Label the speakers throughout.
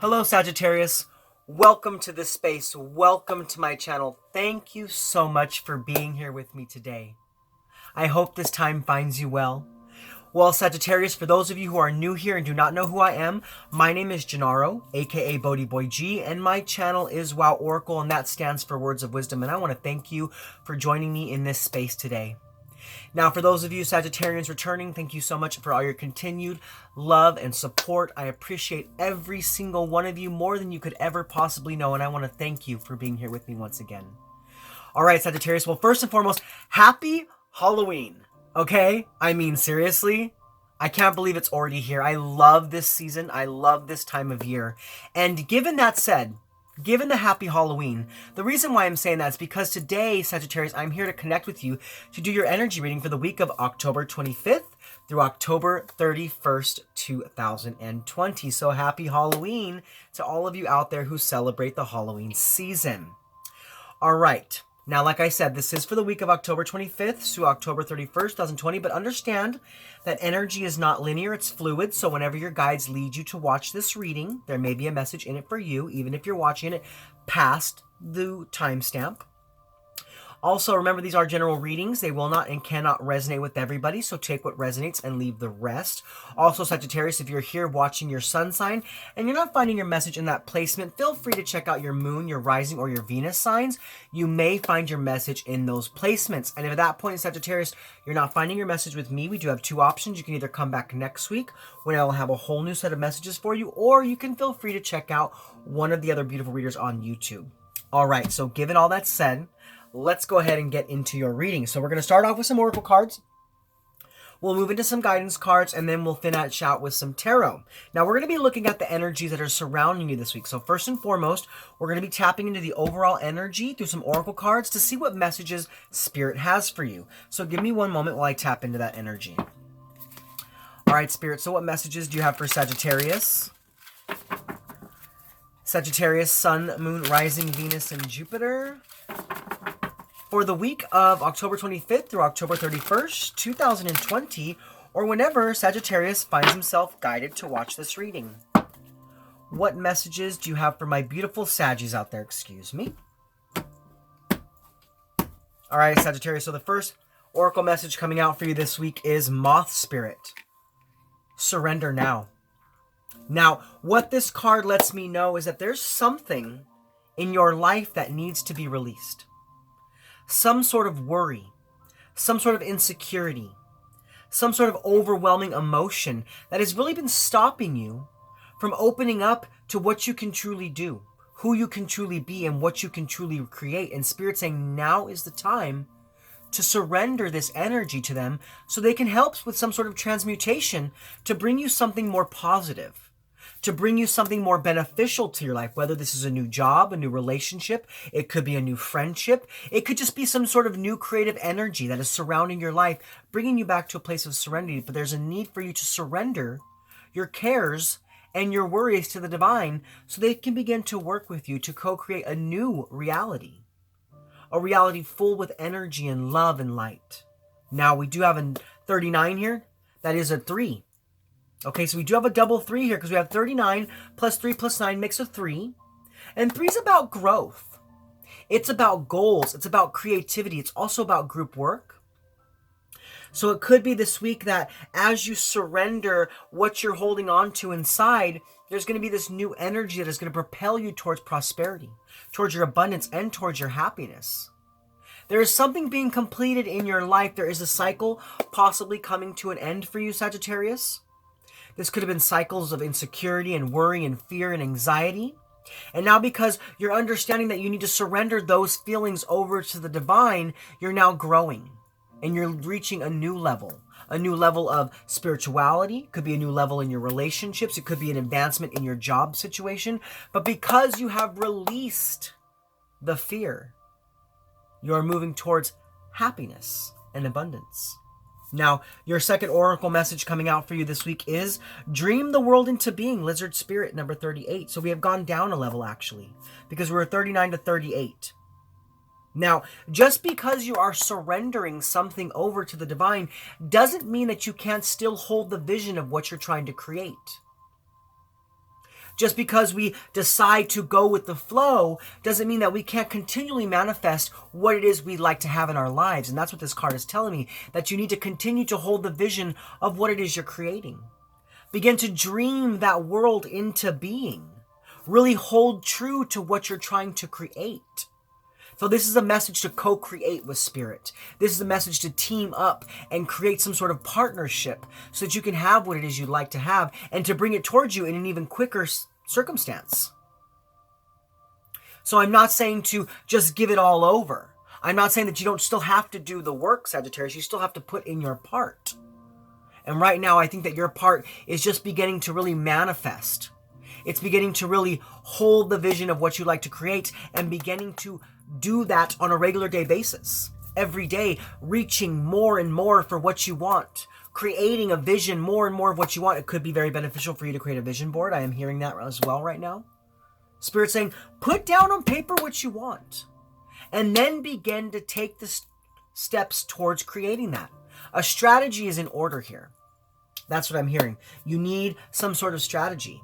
Speaker 1: Hello, Sagittarius. Welcome to this space. Welcome to my channel. Thank you so much for being here with me today. I hope this time finds you well. Well, Sagittarius, for those of you who are new here and do not know who I am, my name is Gennaro, aka BhodiBoy G, and my channel is Wow Oracle, and that stands for Words of Wisdom. And I want to thank you for joining me in this space today. Now, for those of you Sagittarians returning, thank you so much for all your continued love and support. I appreciate every single one of you more than you could ever possibly know, and I want to thank you for being here with me once again. All right, Sagittarius. Well, first and foremost, happy Halloween. Okay? I mean, seriously, I can't believe it's already here. I love this season. I love this time of year. And given that said, given the happy Halloween, the reason why I'm saying that is because today, Sagittarius, I'm here to connect with you to do your energy reading for the week of October 25th through October 31st, 2020. So happy Halloween to all of you out there who celebrate the Halloween season. All right. Now, like I said, this is for the week of October 25th to October 31st, 2020, but understand that energy is not linear, it's fluid, so whenever your guides lead you to watch this reading, there may be a message in it for you, even if you're watching it past the timestamp. Also, remember, these are general readings. They will not and cannot resonate with everybody, so take what resonates and leave the rest. Also, Sagittarius, if you're here watching your sun sign and you're not finding your message in that placement, feel free to check out your moon, your rising, or your Venus signs. You may find your message in those placements. And if at that point, Sagittarius, you're not finding your message with me, we do have two options. You can either come back next week when I will have a whole new set of messages for you, or you can feel free to check out one of the other beautiful readers on YouTube. All right, so given all that said, let's go ahead and get into your reading. So we're going to start off with some oracle cards. We'll move into some guidance cards, and then we'll finish out with some tarot. Now, we're going to be looking at the energies that are surrounding you this week. So first and foremost, we're going to be tapping into the overall energy through some oracle cards to see what messages Spirit has for you. So give me one moment while I tap into that energy. All right, Spirit, so what messages do you have for Sagittarius? Sagittarius, Sun, Moon, Rising, Venus, and Jupiter. For the week of October 25th through October 31st, 2020, or whenever Sagittarius finds himself guided to watch this reading. What messages do you have for my beautiful Saggies out there? Excuse me. All right, Sagittarius, so the first oracle message coming out for you this week is Moth Spirit. Surrender now. Now, what this card lets me know is that there's something in your life that needs to be released. Some sort of worry, some sort of insecurity, some sort of overwhelming emotion that has really been stopping you from opening up to what you can truly do, who you can truly be, and what you can truly create. And Spirit saying now is the time to surrender this energy to them so they can help with some sort of transmutation to bring you something more positive, to bring you something more beneficial to your life, whether this is a new job, a new relationship, it could be a new friendship, it could just be some sort of new creative energy that is surrounding your life, bringing you back to a place of serenity. But there's a need for you to surrender your cares and your worries to the divine so they can begin to work with you to co-create a new reality, a reality full with energy and love and light. Now, we do have a 39 here. That is a 3. Okay, so we do have a double 3 here because we have 39 plus 3 plus 9 makes a 3. And 3 is about growth. It's about goals. It's about creativity. It's also about group work. So it could be this week that as you surrender what you're holding on to inside, there's going to be this new energy that is going to propel you towards prosperity, towards your abundance, and towards your happiness. There is something being completed in your life. There is a cycle possibly coming to an end for you, Sagittarius. This could have been cycles of insecurity and worry and fear and anxiety. And now because you're understanding that you need to surrender those feelings over to the divine, you're now growing and you're reaching a new level of spirituality. Could be a new level in your relationships. It could be an advancement in your job situation. But because you have released the fear, you are moving towards happiness and abundance. Now, your second oracle message coming out for you this week is Dream the World into Being, Lizard Spirit, number 38. So we have gone down a level, actually, because we're 39 to 38. Now, just because you are surrendering something over to the divine doesn't mean that you can't still hold the vision of what you're trying to create. Just because we decide to go with the flow doesn't mean that we can't continually manifest what it is we'd like to have in our lives. And that's what this card is telling me, that you need to continue to hold the vision of what it is you're creating. Begin to dream that world into being. Really hold true to what you're trying to create. So this is a message to co-create with Spirit. This is a message to team up and create some sort of partnership so that you can have what it is you'd like to have and to bring it towards you in an even quicker circumstance. So I'm not saying to just give it all over. I'm not saying that you don't still have to do the work, Sagittarius. You still have to put in your part. And right now, I think that your part is just beginning to really manifest. It's beginning to really hold the vision of what you like to create and beginning to do that on a regular day basis. Every day, reaching more and more for what you want. Creating a vision, more and more of what you want. It could be very beneficial for you to create a vision board. I am hearing that as well right now. Spirit's saying, put down on paper what you want. And then begin to take the steps towards creating that. A strategy is in order here. That's what I'm hearing. You need some sort of strategy.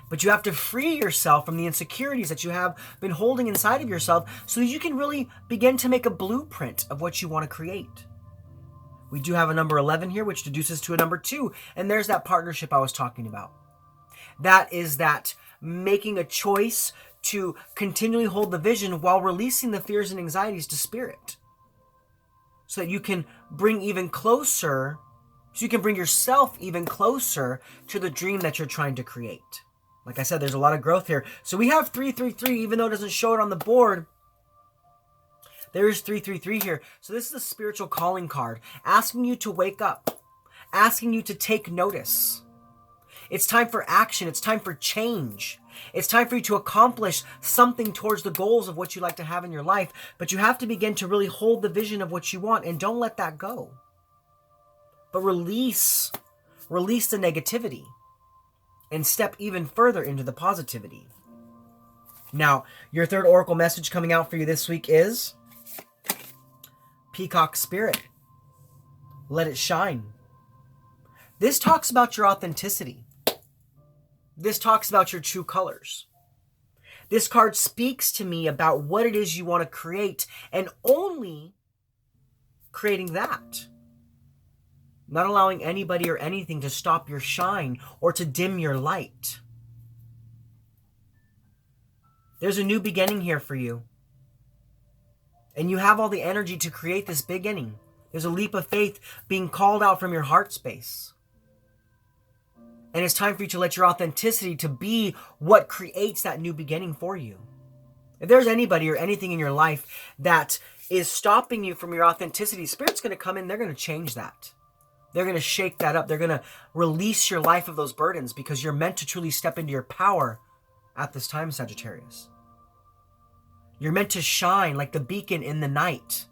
Speaker 1: But you have to free yourself from the insecurities that you have been holding inside of yourself so that you can really begin to make a blueprint of what you want to create. We do have a number 11 here, which deduces to a number 2. And there's that partnership I was talking about. That is that making a choice to continually hold the vision while releasing the fears and anxieties to Spirit. So that you can bring even closer, so you can bring yourself even closer to the dream that you're trying to create. Like I said, there's a lot of growth here. So we have 333, even though it doesn't show it on the board. There is 333 here. So this is a spiritual calling card, asking you to wake up, asking you to take notice. It's time for action. It's time for change. It's time for you to accomplish something towards the goals of what you like to have in your life. But you have to begin to really hold the vision of what you want and don't let that go. But release the negativity. And step even further into the positivity. Now, your third oracle message coming out for you this week is Peacock Spirit. Let it shine. This talks about your authenticity. This talks about your true colors. This card speaks to me about what it is you want to create and only creating that. Not allowing anybody or anything to stop your shine or to dim your light. There's a new beginning here for you. And you have all the energy to create this beginning. There's a leap of faith being called out from your heart space. And it's time for you to let your authenticity to be what creates that new beginning for you. If there's anybody or anything in your life that is stopping you from your authenticity, Spirit's going to come in, they're going to change that. They're going to shake that up. They're going to release your life of those burdens because you're meant to truly step into your power at this time, Sagittarius. You're meant to shine like the beacon in the night,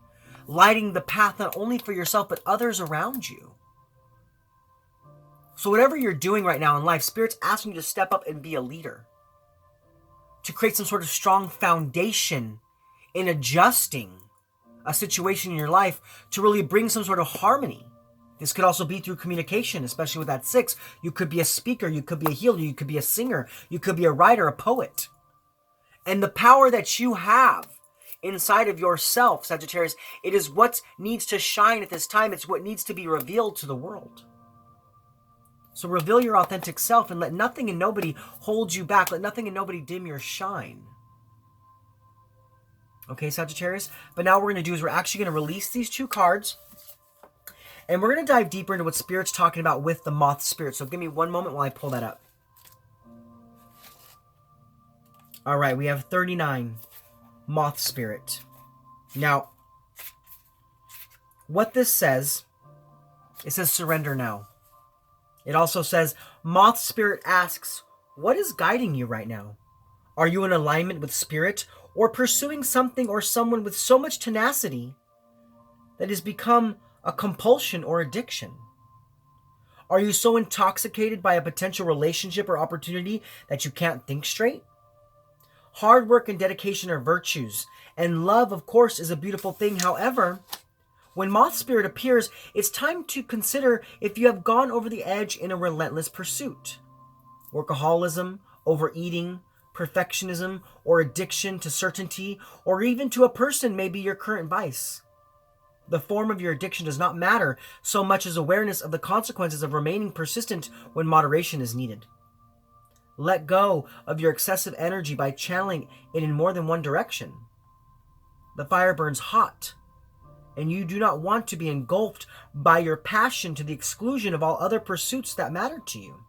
Speaker 1: lighting the path not only for yourself, but others around you. So whatever you're doing right now in life, Spirit's asking you to step up and be a leader, to create some sort of strong foundation in adjusting a situation in your life to really bring some sort of harmony. This could also be through communication, especially with that 6. You could be a speaker, you could be a healer, you could be a singer, you could be a writer, a poet. And the power that you have inside of yourself, Sagittarius, it is what needs to shine at this time. It's what needs to be revealed to the world. So reveal your authentic self and let nothing and nobody hold you back. Let nothing and nobody dim your shine. Okay, Sagittarius? But now what we're going to do is we're actually going to release these 2 cards. And we're going to dive deeper into what Spirit's talking about with the Moth Spirit. So give me one moment while I pull that up. All right, we have 39, Moth Spirit. Now, what this says, it says surrender now. It also says, Moth Spirit asks, what is guiding you right now? Are you in alignment with Spirit or pursuing something or someone with so much tenacity that has become a compulsion or addiction? Are you so intoxicated by a potential relationship or opportunity that you can't think straight? Hard work and dedication are virtues, and love, of course, is a beautiful thing. However, when Moth Spirit appears, it's time to consider if you have gone over the edge in a relentless pursuit. Workaholism, overeating, perfectionism, or addiction to certainty, or even to a person may be your current vice. The form of your addiction does not matter so much as awareness of the consequences of remaining persistent when moderation is needed. Let go of your excessive energy by channeling it in more than one direction. The fire burns hot, and you do not want to be engulfed by your passion to the exclusion of all other pursuits that matter to you.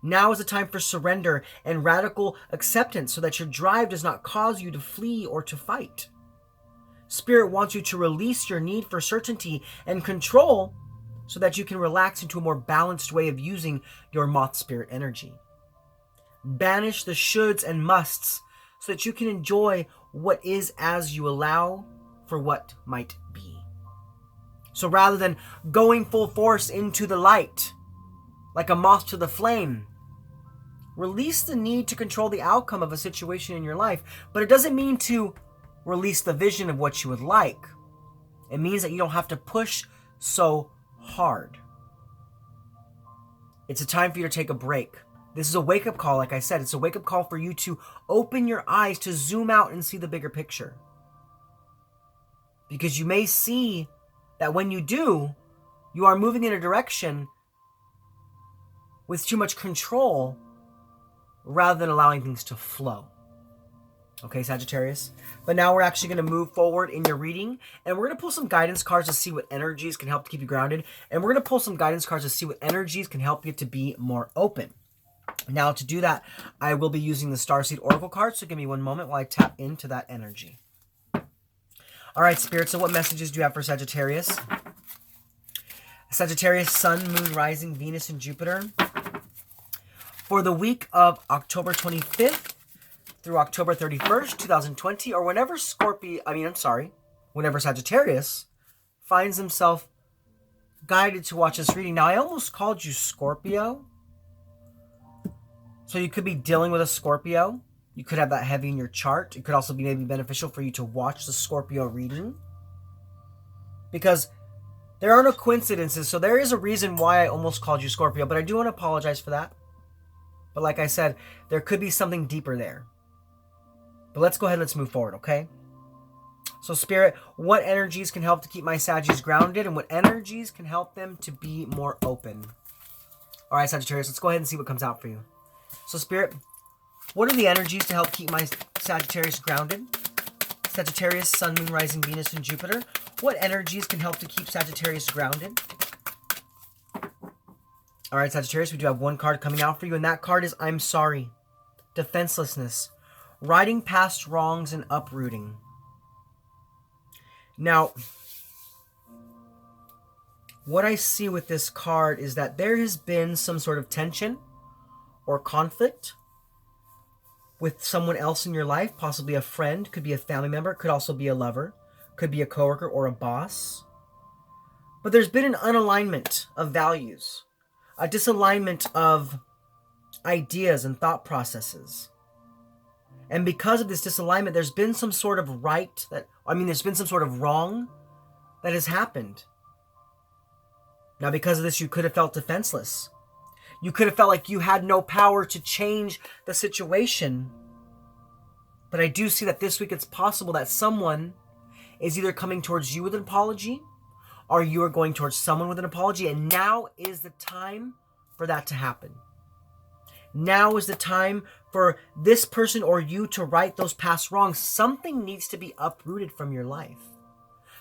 Speaker 1: Now is the time for surrender and radical acceptance so that your drive does not cause you to flee or to fight. Spirit wants you to release your need for certainty and control so that you can relax into a more balanced way of using your moth spirit energy. Banish the shoulds and musts so that you can enjoy what is as you allow for what might be. So rather than going full force into the light, like a moth to the flame, release the need to control the outcome of a situation in your life. But it doesn't mean to release the vision of what you would like. It means that you don't have to push so hard. It's a time for you to take a break. This is a wake-up call, like I said. It's a wake-up call for you to open your eyes, to zoom out and see the bigger picture. Because you may see that when you do, you are moving in a direction with too much control rather than allowing things to flow. Okay, Sagittarius? But now we're actually going to move forward in your reading, and we're going to pull some guidance cards to see what energies can help to keep you grounded, and we're going to pull some guidance cards to see what energies can help you to be more open. Now, to do that, I will be using the Starseed Oracle card, so give me one moment while I tap into that energy. All right, Spirit, so what messages do you have for Sagittarius? Sagittarius, Sun, Moon, Rising, Venus, and Jupiter. For the week of October 25th, through October 31st, 2020, or whenever Sagittarius finds himself guided to watch this reading. Now, I almost called you Scorpio. So you could be dealing with a Scorpio. You could have that heavy in your chart. It could also be maybe beneficial for you to watch the Scorpio reading. Because there are no coincidences, so there is a reason why I almost called you Scorpio, but I do want to apologize for that. But like I said, there could be something deeper there. But let's go ahead and let's move forward, okay? So Spirit, what energies can help to keep my Saggies grounded, and what energies can help them to be more open? All right, Sagittarius, let's go ahead and see what comes out for you. So Spirit, what are the energies to help keep my Sagittarius grounded? Sagittarius, Sun, Moon, Rising, Venus, and Jupiter. What energies can help to keep Sagittarius grounded? All right, Sagittarius, we do have one card coming out for you, and that card is I'm Sorry. Defenselessness. Riding past wrongs and uprooting. Now, what I see with this card is that there has been some sort of tension or conflict with someone else in your life, possibly a friend, could be a family member, could also be a lover, could be a coworker or a boss. But there's been an unalignment of values, a disalignment of ideas and thought processes. And because of this disalignment, there's been some sort of there's been some sort of wrong that has happened. Now, because of this, you could have felt defenseless. You could have felt like you had no power to change the situation. But I do see that this week it's possible that someone is either coming towards you with an apology, or you are going towards someone with an apology, and now is the time for that to happen. Now is the time for this person or you to right those past wrongs. Something needs to be uprooted from your life.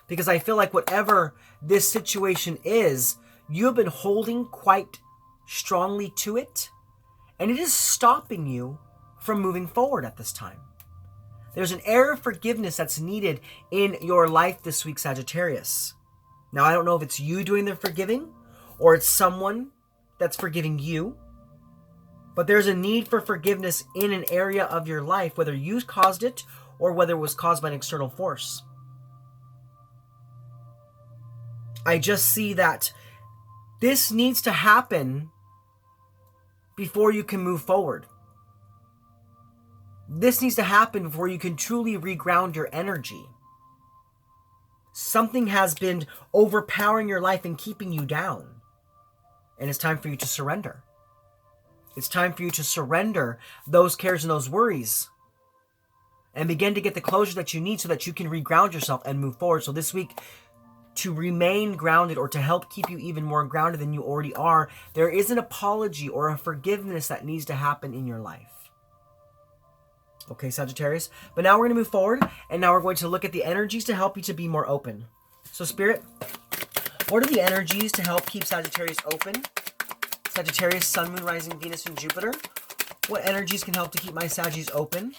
Speaker 1: Because I feel like whatever this situation is, you have been holding quite strongly to it, and it is stopping you from moving forward at this time. There's an air of forgiveness that's needed in your life this week, Sagittarius. Now, I don't know if it's you doing the forgiving or it's someone that's forgiving you, but there's a need for forgiveness in an area of your life, whether you caused it or whether it was caused by an external force. I just see that this needs to happen before you can move forward. This needs to happen before you can truly reground your energy. Something has been overpowering your life and keeping you down. And it's time for you to surrender. It's time for you to surrender those cares and those worries and begin to get the closure that you need so that you can reground yourself and move forward. So this week, to remain grounded or to help keep you even more grounded than you already are, there is an apology or a forgiveness that needs to happen in your life. Okay, Sagittarius? But now we're going to move forward, and now we're going to look at the energies to help you to be more open. So Spirit, what are the energies to help keep Sagittarius open? Sagittarius, Sun, Moon, Rising, Venus, and Jupiter. What energies can help to keep my Saggies open?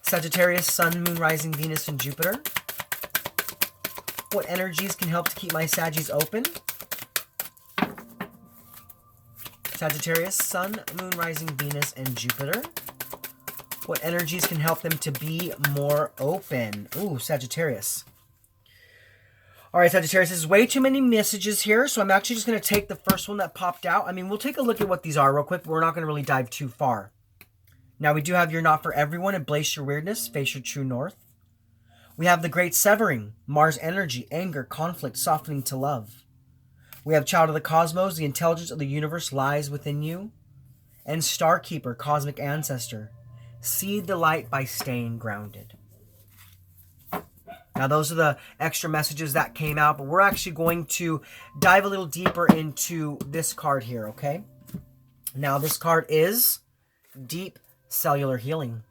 Speaker 1: Sagittarius, Sun, Moon, Rising, Venus, and Jupiter. What energies can help to keep my Saggies open? Sagittarius, Sun, Moon, Rising, Venus, and Jupiter. What energies can help them to be more open? Ooh, Sagittarius. All right, Sagittarius, there's way too many messages here, so I'm actually just going to take the first one that popped out. I mean, we'll take a look at what these are real quick, but we're not going to really dive too far. Now, we do have You're Not For Everyone, Embrace Your Weirdness, Face Your True North. We have The Great Severing, Mars Energy, Anger, Conflict, Softening to Love. We have Child of the Cosmos, The Intelligence of the Universe Lies Within You. And Starkeeper, Cosmic Ancestor, Seed the Light by Staying Grounded. Now, those are the extra messages that came out, but we're actually going to dive a little deeper into this card here, okay? Now, this card is Deep Cellular Healing.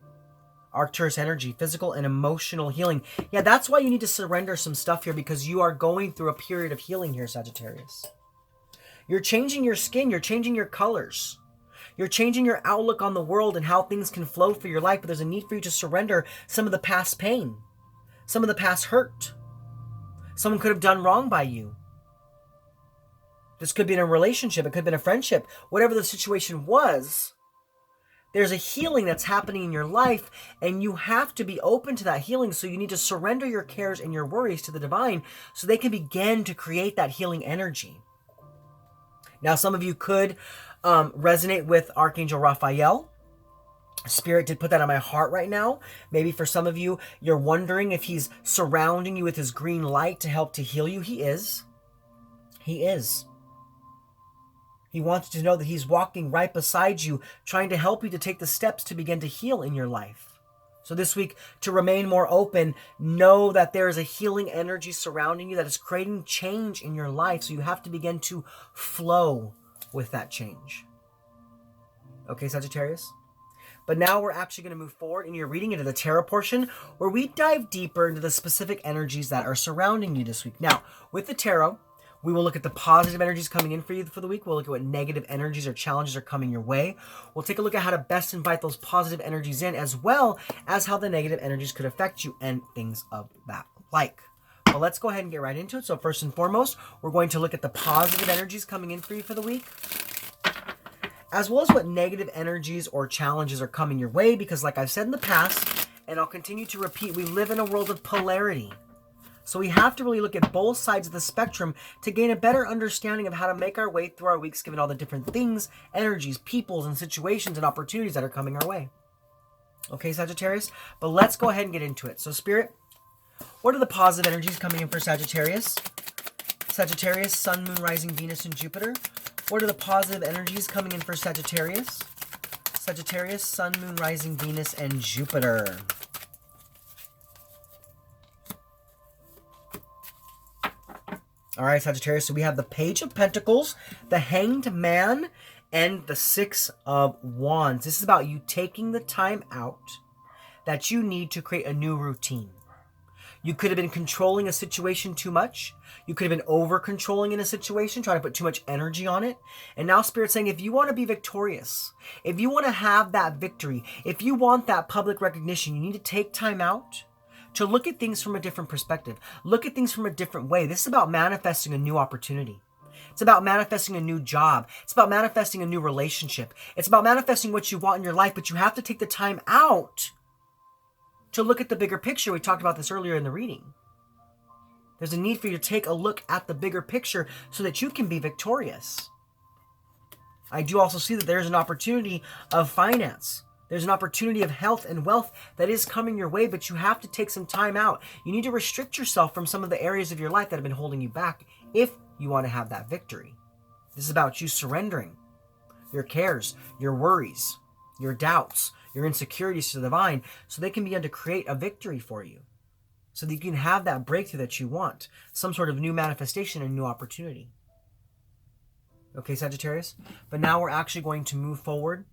Speaker 1: Arcturus energy, physical and emotional healing. Yeah, that's why you need to surrender some stuff here, because you are going through a period of healing here, Sagittarius. You're changing your skin. You're changing your colors. You're changing your outlook on the world and how things can flow for your life, but there's a need for you to surrender some of the past pain. Some of the past hurt. Someone could have done wrong by you. This could be in a relationship. It could have been a friendship. Whatever the situation was, there's a healing that's happening in your life, and you have to be open to that healing. So you need to surrender your cares and your worries to the divine so they can begin to create that healing energy. Now, some of you could resonate with Archangel Raphael. Spirit did put that on my heart right now. Maybe for some of you, you're wondering if he's surrounding you with his green light to help to heal you. He is. He is. He wants you to know that he's walking right beside you, trying to help you to take the steps to begin to heal in your life. So this week, to remain more open, know that there is a healing energy surrounding you that is creating change in your life. So you have to begin to flow with that change. Okay, Sagittarius? But now we're actually going to move forward in your reading into the tarot portion, where we dive deeper into the specific energies that are surrounding you this week. Now, with the tarot, we will look at the positive energies coming in for you for the week. We'll look at what negative energies or challenges are coming your way. We'll take a look at how to best invite those positive energies in, as well as how the negative energies could affect you and things of that like. But let's go ahead and get right into it. So first and foremost, we're going to look at the positive energies coming in for you for the week, as well as what negative energies or challenges are coming your way, because like I've said in the past, and I'll continue to repeat, we live in a world of polarity. So we have to really look at both sides of the spectrum to gain a better understanding of how to make our way through our weeks, given all the different things, energies, peoples, and situations and opportunities that are coming our way. Okay, Sagittarius? But let's go ahead and get into it. So Spirit, what are the positive energies coming in for Sagittarius? Sagittarius, Sun, Moon, Rising, Venus, and Jupiter. What are the positive energies coming in for Sagittarius? Sagittarius, Sun, Moon, Rising, Venus, and Jupiter. All right, Sagittarius, so we have the Page of Pentacles, the Hanged Man, and the Six of Wands. This is about you taking the time out that you need to create a new routine. You could have been controlling a situation too much. You could have been over-controlling in a situation, trying to put too much energy on it. And now Spirit's saying, if you want to be victorious, if you want to have that victory, if you want that public recognition, you need to take time out to look at things from a different perspective. Look at things from a different way. This is about manifesting a new opportunity. It's about manifesting a new job. It's about manifesting a new relationship. It's about manifesting what you want in your life, but you have to take the time out to look at the bigger picture. We talked about this earlier in the reading. There's a need for you to take a look at the bigger picture so that you can be victorious. I do also see that there's an opportunity of finance. There's an opportunity of health and wealth that is coming your way, but you have to take some time out. You need to restrict yourself from some of the areas of your life that have been holding you back if you want to have that victory. This is about you surrendering your cares, your worries, your doubts, your insecurities to the divine, so they can begin to create a victory for you. So that you can have that breakthrough that you want. Some sort of new manifestation and new opportunity. Okay, Sagittarius? But now we're actually going to move forward.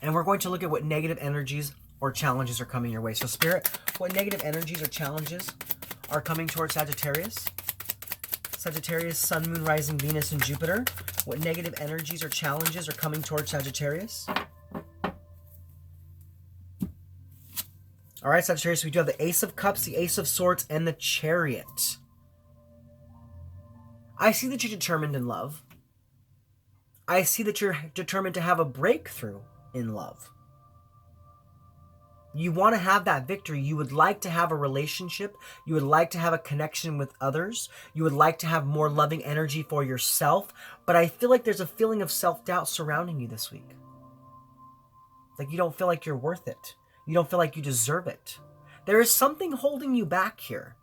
Speaker 1: And we're going to look at what negative energies or challenges are coming your way. So Spirit, what negative energies or challenges are coming towards Sagittarius? Sagittarius, Sun, Moon, Rising, Venus, and Jupiter. What negative energies or challenges are coming towards Sagittarius? All right, Sagittarius, we do have the Ace of Cups, the Ace of Swords, and the Chariot. I see that you're determined in love. I see that you're determined to have a breakthrough in love. You want to have that victory. You would like to have a relationship. You would like to have a connection with others. You would like to have more loving energy for yourself. But I feel like there's a feeling of self-doubt surrounding you this week. Like you don't feel like you're worth it. You don't feel like you deserve it. There is something holding you back here.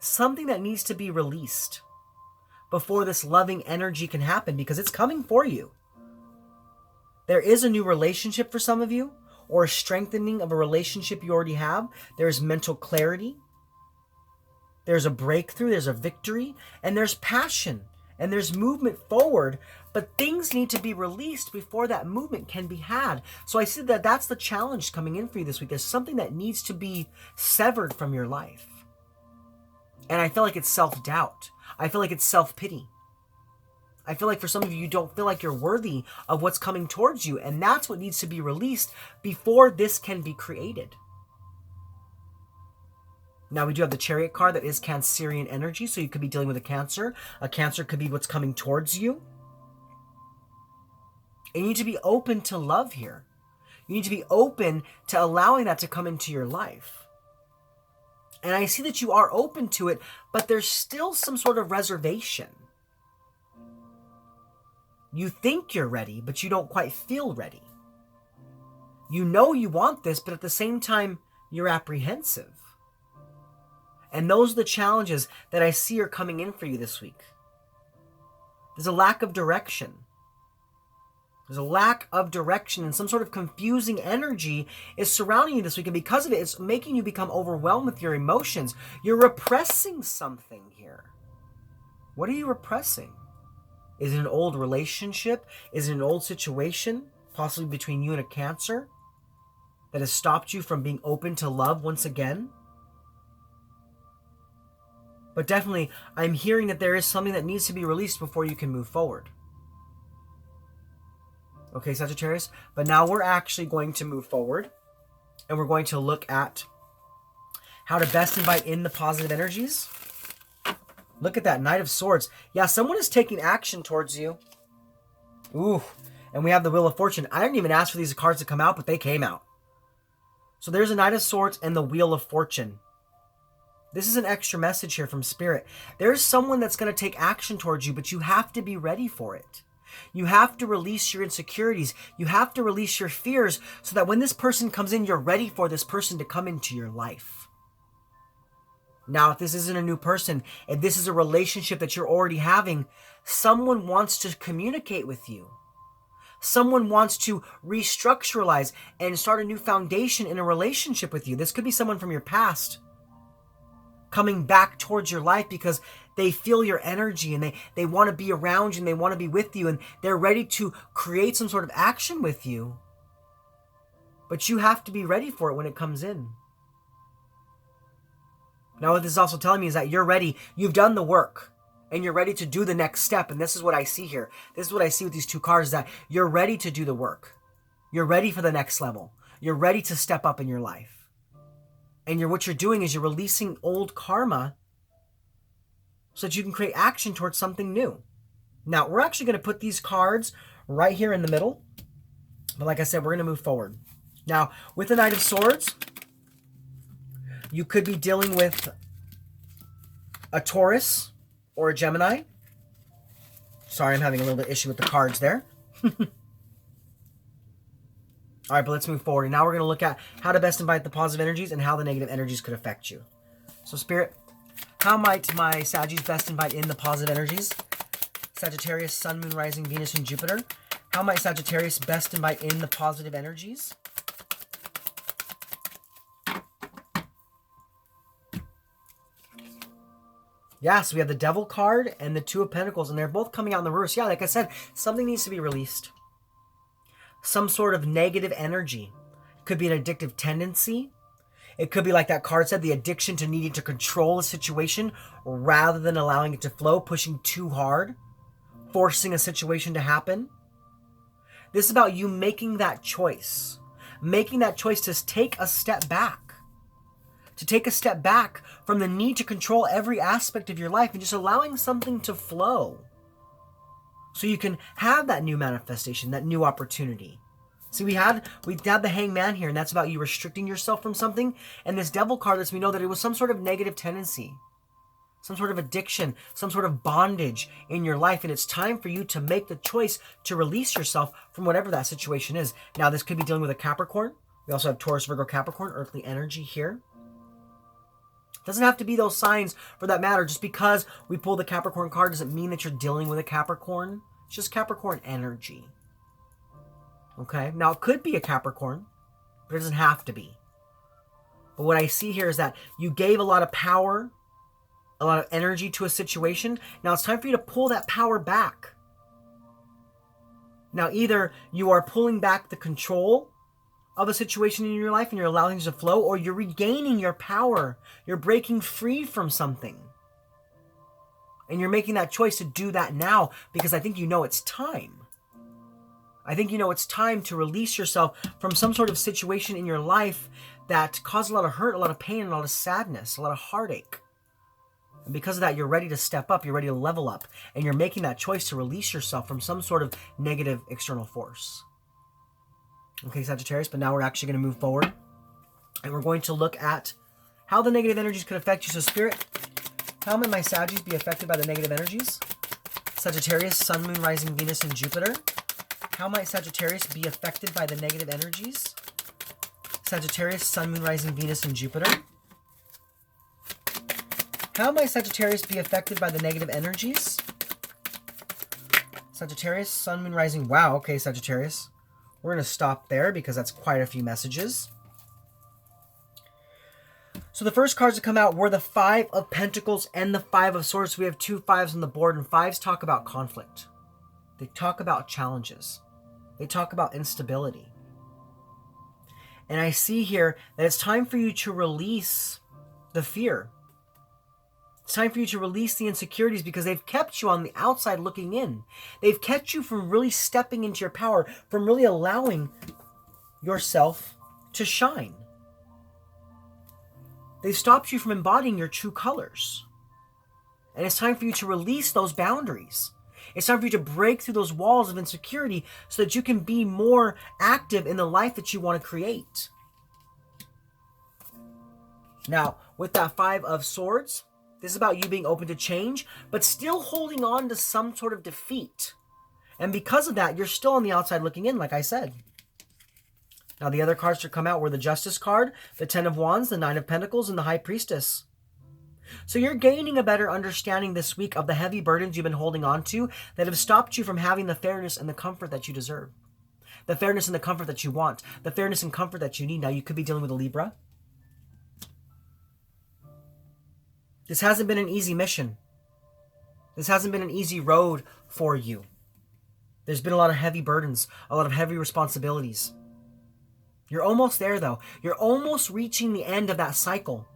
Speaker 1: Something that needs to be released before this loving energy can happen, because it's coming for you. There is a new relationship for some of you, or a strengthening of a relationship you already have. There's mental clarity. There's a breakthrough. There's a victory. And there's passion. And there's movement forward. But things need to be released before that movement can be had. So I see that that's the challenge coming in for you this week. There's something that needs to be severed from your life. And I feel like it's self-doubt. I feel like it's self-pity. I feel like for some of you, you don't feel like you're worthy of what's coming towards you. And that's what needs to be released before this can be created. Now, we do have the Chariot card that is Cancerian energy. So you could be dealing with a Cancer. A Cancer could be what's coming towards you. And you need to be open to love here. You need to be open to allowing that to come into your life. And I see that you are open to it, but there's still some sort of reservation. You think you're ready, but you don't quite feel ready. You know you want this, but at the same time, you're apprehensive. And those are the challenges that I see are coming in for you this week. There's a lack of direction. There's a lack of direction, and some sort of confusing energy is surrounding you this week. And because of it, it's making you become overwhelmed with your emotions. You're repressing something here. What are you repressing? Is it an old relationship? Is it an old situation, possibly between you and a Cancer, that has stopped you from being open to love once again? But definitely, I'm hearing that there is something that needs to be released before you can move forward. Okay, Sagittarius? But now we're actually going to move forward, and we're going to look at how to best invite in the positive energies. Look at that, Knight of Swords. Yeah, someone is taking action towards you. Ooh, and we have the Wheel of Fortune. I didn't even ask for these cards to come out, but they came out. So there's a Knight of Swords and the Wheel of Fortune. This is an extra message here from Spirit. There's someone that's going to take action towards you, but you have to be ready for it. You have to release your insecurities. You have to release your fears so that when this person comes in, you're ready for this person to come into your life. Now, if this isn't a new person, if this is a relationship that you're already having, someone wants to communicate with you. Someone wants to restructuralize and start a new foundation in a relationship with you. This could be someone from your past coming back towards your life because they feel your energy and they want to be around you and they want to be with you and they're ready to create some sort of action with you. But you have to be ready for it when it comes in. Now, what this is also telling me is that you're ready. You've done the work and you're ready to do the next step. And this is what I see here. This is what I see with these two cards, that you're ready to do the work. You're ready for the next level. You're ready to step up in your life. And what you're doing is you're releasing old karma so that you can create action towards something new. Now, we're actually going to put these cards right here in the middle. But like I said, we're going to move forward. Now, with the Knight of Swords, you could be dealing with a Taurus or a Gemini. Sorry, I'm having a little bit of issue with the cards there. All right, but let's move forward. And now we're going to look at how to best invite the positive energies and how the negative energies could affect you. So, Spirit, how might my Saggies best invite in the positive energies Sagittarius, Sun, Moon, Rising, Venus, and Jupiter. How might Sagittarius best invite in the positive energies? Yeah, so we have the Devil card and the Two of Pentacles, and they're both coming out in the reverse. Yeah, like I said, something needs to be released. Some sort of negative energy. Could be an addictive tendency. It could be, like that card said, the addiction to needing to control a situation rather than allowing it to flow, pushing too hard, forcing a situation to happen. This is about you making that choice. Making that choice to take a step back. To take a step back from the need to control every aspect of your life and just allowing something to flow. So you can have that new manifestation, that new opportunity. See, we had the Hangman here, and that's about you restricting yourself from something. And this Devil card lets me know that it was some sort of negative tendency, some sort of addiction, some sort of bondage in your life. And it's time for you to make the choice to release yourself from whatever that situation is. Now, this could be dealing with a Capricorn. We also have Taurus, Virgo, Capricorn, earthly energy here. Doesn't have to be those signs for that matter. Just because we pull the Capricorn card doesn't mean that you're dealing with a Capricorn. It's just Capricorn energy. Okay? Now, it could be a Capricorn, but it doesn't have to be. But what I see here is that you gave a lot of power, a lot of energy to a situation. Now, it's time for you to pull that power back. Now, either you are pulling back the control of a situation in your life and you're allowing things to flow, or you're regaining your power. You're breaking free from something. And you're making that choice to do that now because I think you know it's time. I think you know it's time to release yourself from some sort of situation in your life that caused a lot of hurt, a lot of pain, a lot of sadness, a lot of heartache. And because of that, you're ready to step up, you're ready to level up, and you're making that choice to release yourself from some sort of negative external force. Okay, Sagittarius, but now we're actually going to move forward. And we're going to look at how the negative energies could affect you. So, Spirit, how might my Saggies be affected by the negative energies? Sagittarius, Sun, Moon, Rising, Venus, and Jupiter. How might Sagittarius be affected by the negative energies? Sagittarius, Sun, Moon, Rising, Venus, and Jupiter. How might Sagittarius be affected by the negative energies? Sagittarius, Sun, Moon, Rising. Wow, okay, Sagittarius. We're going to stop there because that's quite a few messages. So the first cards that come out were the Five of Pentacles and the Five of Swords. We have two fives on the board, and fives talk about conflict. They talk about challenges. They talk about instability. And I see here that it's time for you to release the fear. It's time for you to release the insecurities because they've kept you on the outside looking in. They've kept you from really stepping into your power, from really allowing yourself to shine. They've stopped you from embodying your true colors. And it's time for you to release those boundaries. It's time for you to break through those walls of insecurity so that you can be more active in the life that you want to create. Now, with that Five of Swords, this is about you being open to change, but still holding on to some sort of defeat. And because of that, you're still on the outside looking in, like I said. Now, the other cards to come out were the Justice card, the Ten of Wands, the Nine of Pentacles, and the High Priestess. So you're gaining a better understanding this week of the heavy burdens you've been holding on to that have stopped you from having the fairness and the comfort that you deserve. The fairness and the comfort that you want. The fairness and comfort that you need. Now, you could be dealing with a Libra. This hasn't been an easy mission. This hasn't been an easy road for you. There's been a lot of heavy burdens, a lot of heavy responsibilities. You're almost there, though. You're almost reaching the end of that cycle.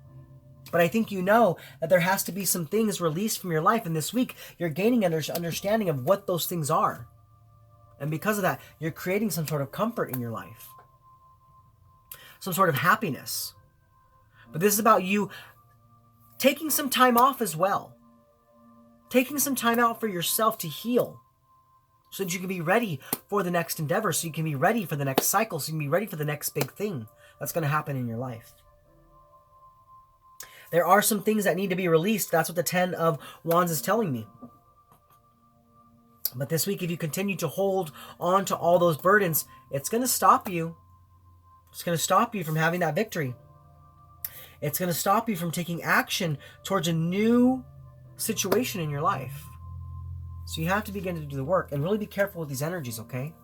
Speaker 1: But I think you know that there has to be some things released from your life. And this week, you're gaining an understanding of what those things are. And because of that, you're creating some sort of comfort in your life. Some sort of happiness. But this is about you taking some time off as well. Taking some time out for yourself to heal. So that you can be ready for the next endeavor. So you can be ready for the next cycle. So you can be ready for the next big thing that's going to happen in your life. There are some things that need to be released. That's what the Ten of Wands is telling me. But this week, if you continue to hold on to all those burdens, it's going to stop you. It's going to stop you from having that victory. It's going to stop you from taking action towards a new situation in your life. So you have to begin to do the work and really be careful with these energies, okay?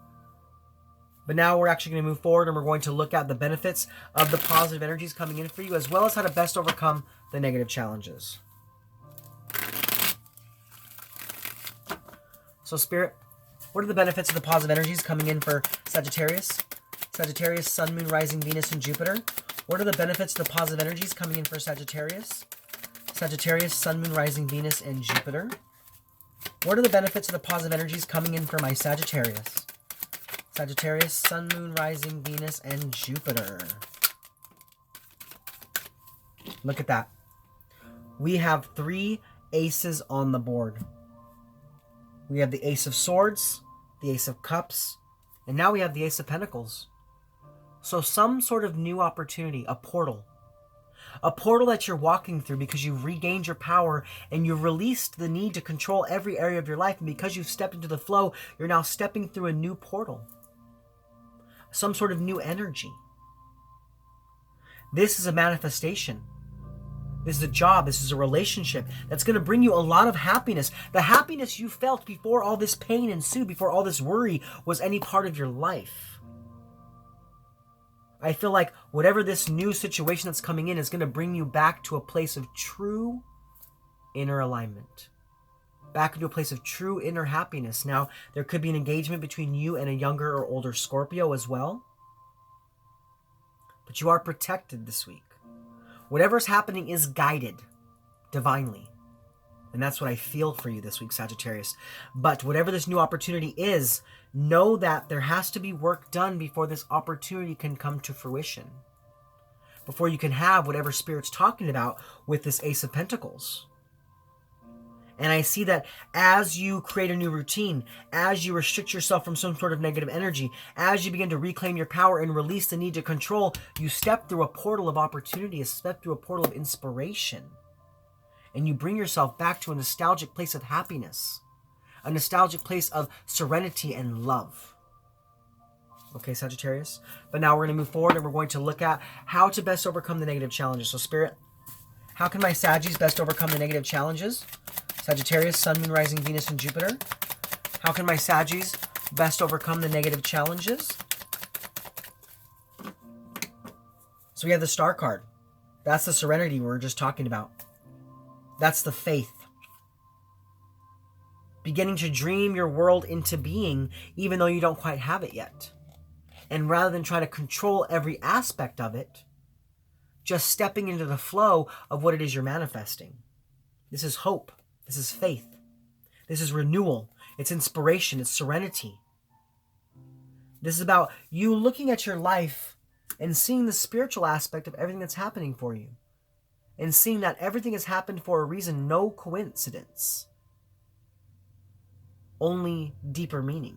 Speaker 1: But now we're actually going to move forward and we're going to look at the benefits of the positive energies coming in for you, as well as how to best overcome the negative challenges. So Spirit, what are the benefits of the positive energies coming in for Sagittarius? Sagittarius, Sun, Moon, Rising, Venus, and Jupiter. What are the benefits of the positive energies coming in for Sagittarius? Sagittarius, Sun, Moon, Rising, Venus, and Jupiter. What are the benefits of the positive energies coming in for my Sagittarius? Sagittarius, Sun, Moon, Rising, Venus, and Jupiter. Look at that. We have 3 aces on the board. We have the Ace of Swords, the Ace of Cups, and now we have the Ace of Pentacles. So some sort of new opportunity, a portal. A portal that you're walking through because you've regained your power and you've released the need to control every area of your life. And because you've stepped into the flow, you're now stepping through a new portal. Some sort of new energy. This is a manifestation. This is a job. This is a relationship that's going to bring you a lot of happiness. The happiness you felt before all this pain ensued, before all this worry was any part of your life. I feel like whatever this new situation that's coming in is going to bring you back to a place of true inner alignment. Back into a place of true inner happiness. Now, there could be an engagement between you and a younger or older Scorpio as well. But you are protected this week. Whatever's happening is guided divinely. And that's what I feel for you this week, Sagittarius. But whatever this new opportunity is, know that there has to be work done before this opportunity can come to fruition. Before you can have whatever Spirit's talking about with this Ace of Pentacles. And I see that as you create a new routine, as you restrict yourself from some sort of negative energy, as you begin to reclaim your power and release the need to control, you step through a portal of opportunity, a step through a portal of inspiration. And you bring yourself back to a nostalgic place of happiness, a nostalgic place of serenity and love. Okay, Sagittarius? But now we're going to move forward and we're going to look at how to best overcome the negative challenges. So Spirit, how can my Saggies best overcome the negative challenges? Sagittarius, Sun, Moon, Rising, Venus, and Jupiter. How can my Saggies best overcome the negative challenges? So we have the Star card. That's the serenity we were just talking about. That's the faith. Beginning to dream your world into being, even though you don't quite have it yet. And rather than try to control every aspect of it, just stepping into the flow of what it is you're manifesting. This is hope. This is faith. This is renewal. It's inspiration. It's serenity. This is about you looking at your life and seeing the spiritual aspect of everything that's happening for you. And seeing that everything has happened for a reason, no coincidence. Only deeper meaning.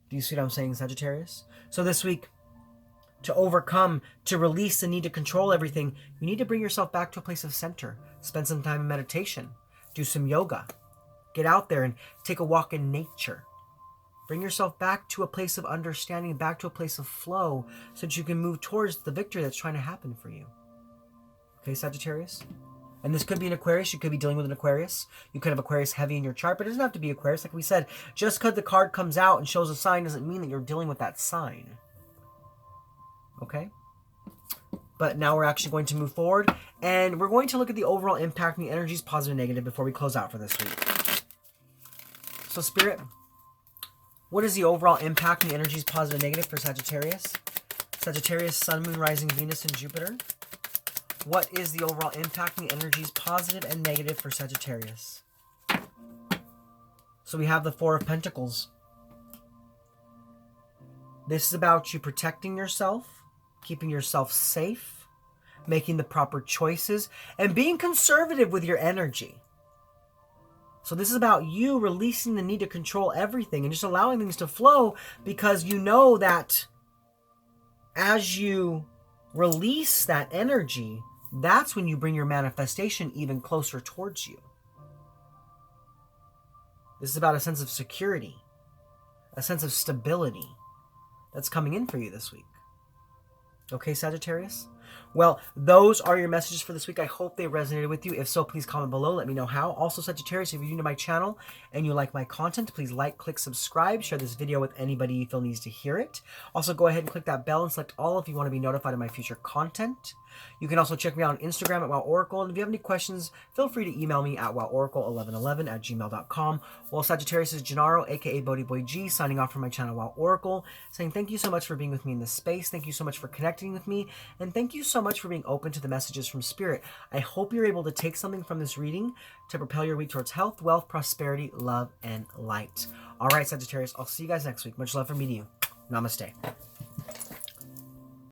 Speaker 1: Do you see what I'm saying, Sagittarius? So this week, to overcome, to release the need to control everything, you need to bring yourself back to a place of center. Spend some time in meditation. Do some yoga. Get out there and take a walk in nature. Bring yourself back to a place of understanding, back to a place of flow, so that you can move towards the victory that's trying to happen for you. Okay, Sagittarius? And this could be an Aquarius. You could be dealing with an Aquarius. You could have Aquarius heavy in your chart, but it doesn't have to be Aquarius. Like we said, just because the card comes out and shows a sign doesn't mean that you're dealing with that sign. Okay? But now we're actually going to move forward, and we're going to look at the overall impact and the energies, positive and negative, before we close out for this week. So, Spirit, what is the overall impact and the energies, positive and negative, for Sagittarius? Sagittarius, Sun, Moon, Rising, Venus, and Jupiter. What is the overall impact and the energies, positive and negative, for Sagittarius? So we have the Four of Pentacles. This is about you protecting yourself, keeping yourself safe, making the proper choices, and being conservative with your energy. So this is about you releasing the need to control everything and just allowing things to flow, because you know that as you release that energy, that's when you bring your manifestation even closer towards you. This is about a sense of security, a sense of stability that's coming in for you this week. Okay, Sagittarius? Well, those are your messages for this week. I hope they resonated with you. If so, please comment below. Let me know how. Also, Sagittarius, if you're new to my channel and you like my content, please like, click, subscribe, share this video with anybody you feel needs to hear it. Also, go ahead and click that bell and select all if you want to be notified of my future content. You can also check me out on Instagram at WowOracle. And if you have any questions, feel free to email me at woworacle1111@gmail.com. Well, Sagittarius is Gennaro, aka BhodiBoy G, signing off from my channel WowOracle, saying thank you so much for being with me in this space. Thank you so much for connecting with me. And thank you so much for being open to the messages from Spirit. I hope you're able to take something from this reading to propel your week towards health, wealth, prosperity, love, and light. All right, Sagittarius, I'll see you guys next week. Much love from me to you. Namaste.